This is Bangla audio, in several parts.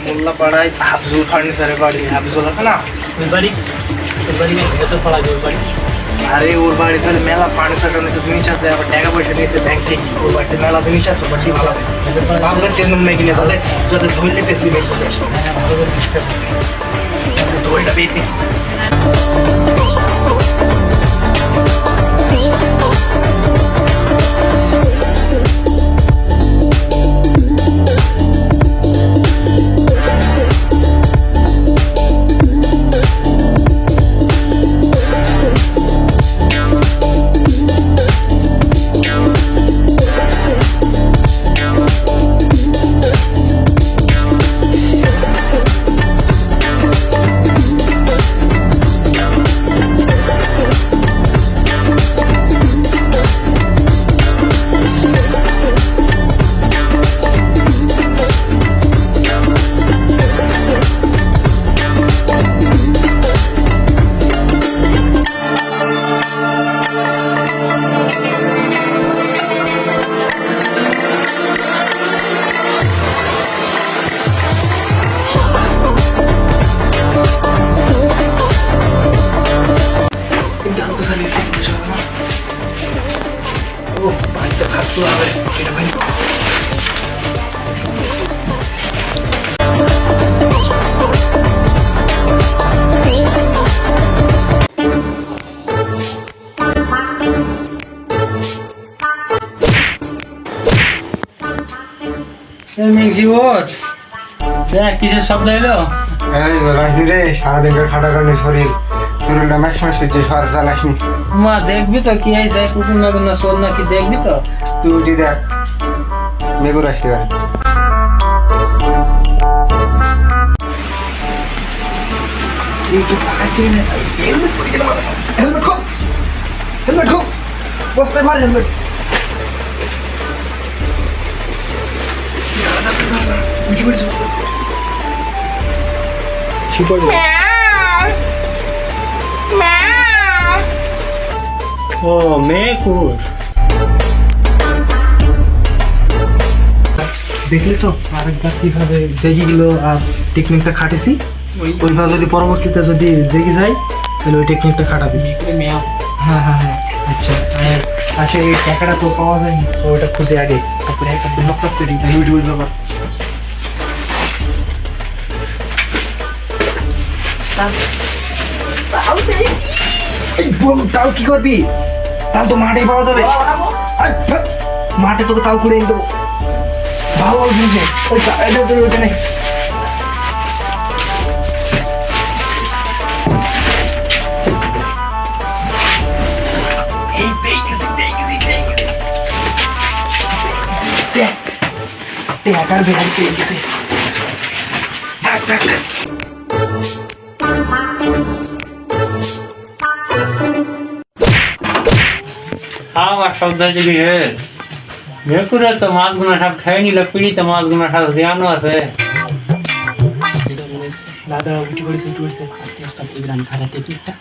মোল্লাপাড়ায় হাফজুল ফার্নিচারের বাড়ি, হাফজুল আছে না ওই বাড়ি, ওই বাড়ি এত পড়া ওই বাড়ি। আরে ওর বাড়ি তাহলে মেলা ফার্নিচার অনেক জিনিস আছে, আবার টাকা পয়সা নিয়েছে ব্যাংক থেকে, ওর বাড়িতে মেলা জিনিস আছে, বাড়ি ভালো ভালো টেনশন নেই কিনে তাহলে যাতে ধরলে পেছলি বের চলে আসে। হ্যাঁ ভালো করে ধরটা পেয়েছি। কিসের শব্দ এলো? রে সারাদিন খাটাখাটি শরীরটা ম্যাশ ম্যাশ হচ্ছে, সর চালাসনি। মা দেখবি তো কি হয়েছে, কুকুর না না শোন নাকি দেখবি তো? তুই উঠি দেখ, মেঘুর আসতে পারে। হেলমেট খোল, বস্তায় মার হেলমেট। ও মেকুর, দেখলি তো আরেকবার কিভাবে জেগিগুলো আর টেকনিকটা খাটেছি, ওইভাবে যদি পরবর্তীতে যদি জেগে যায় তাহলে ওই টেকনিকটা খাটাবি। হ্যাঁ হ্যাঁ হ্যাঁ আচ্ছা। আচ্ছা এই টাকাটা তো পাওয়া যায়নি, ওইটা খুঁজে আগে তারপরে একটা ব্লক করতে দিই, ইউটিউব ব্লগার। তাও কি করবি? তাও তো মাঠে পাওয়া যাবে, মাঠে তোকে তাও করে এনে দেবো। ভালো ভালো জিনিস নেই, ওইটা নেই। টাকার ব্যাগ পেয়ে গেছে। আমার শব্দ হচ্ছে কি হে মেকুরে তো মাছগুলো সব খেয়ে নিল, পিড়িতে মাছগুলো সব দেওয়ানো আছে। দাদা উঠে পড়েছে আস্তে আস্তে গ্রাম খারাপ টেকনিকটা।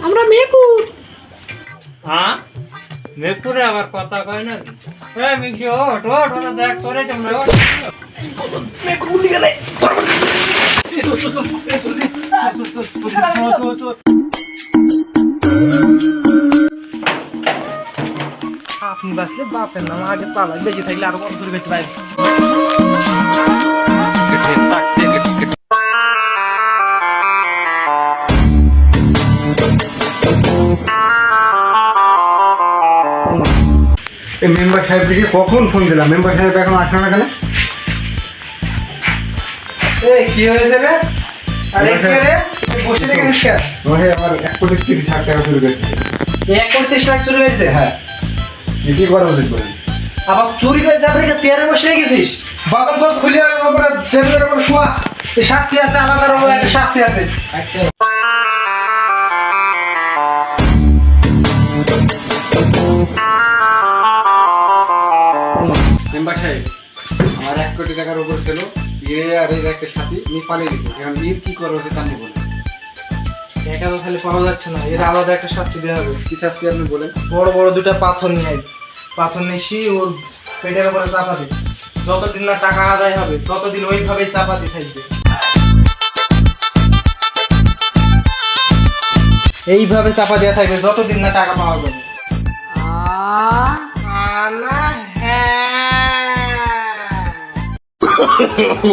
আমরা মেকুর। হ্যাঁ মেকুরে আবার কথা কয় না। মিকি ওঠ ওঠ, ওটা দেখ তোরে তোমরা ওঠ। মেকুর উঠে গেলে আপনি বাঁচলে বাপের নাম আগে পালাই, বেঁচে থাকলে আরো কত দূর বেঁচে পাইবে। এই মেম্বার সাহেবকে কখন ফোন দিলাম, মেম্বার সাহেব এখন আসলো না কেন? কি হয়েছে রে? আরে কি রে বসে রেখেছিস কেন? ওহে আমার 1,30,00,000 টাকা চুরি হয়েছে। 1,30,00,000 চুরি হয়েছে? হ্যাঁ। কি করা উচিত বলেন? আবার চুরি করে চাকরি চেয়ারে বসে রেখেছিস, বাগান ঘর খুলে টেবিলের উপর শোয়া, এই শাস্তি আছে, আলাদা রকম একটা শাস্তি আছে। মেম্বার সাহেব, আমার 1 কোটি টাকার উপর ছিল, এ আর এর একটা সাথী নিয়ে পালিয়ে গেছে। এখন এর কি করা হচ্ছে তা নিয়ে বলেন। একা তো খালি পাওয়া যাচ্ছে না, এর আলাদা একটা শাস্তি দেওয়া হবে। কি শাস্তি আপনি বলেন। বড় বড় দুটা পাথর নিয়ে আই, পাথর নিয়ে ওর পেটের উপরে চাপা দিই, যতদিন না টাকা আদায় হবে ততদিন ওইভাবেই চাপা দিয়ে থাকবে। এইভাবে চাপা দেওয়া থাকবে যতদিন না টাকা পাওয়া যাবে।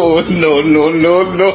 Oh, no, no, no, no.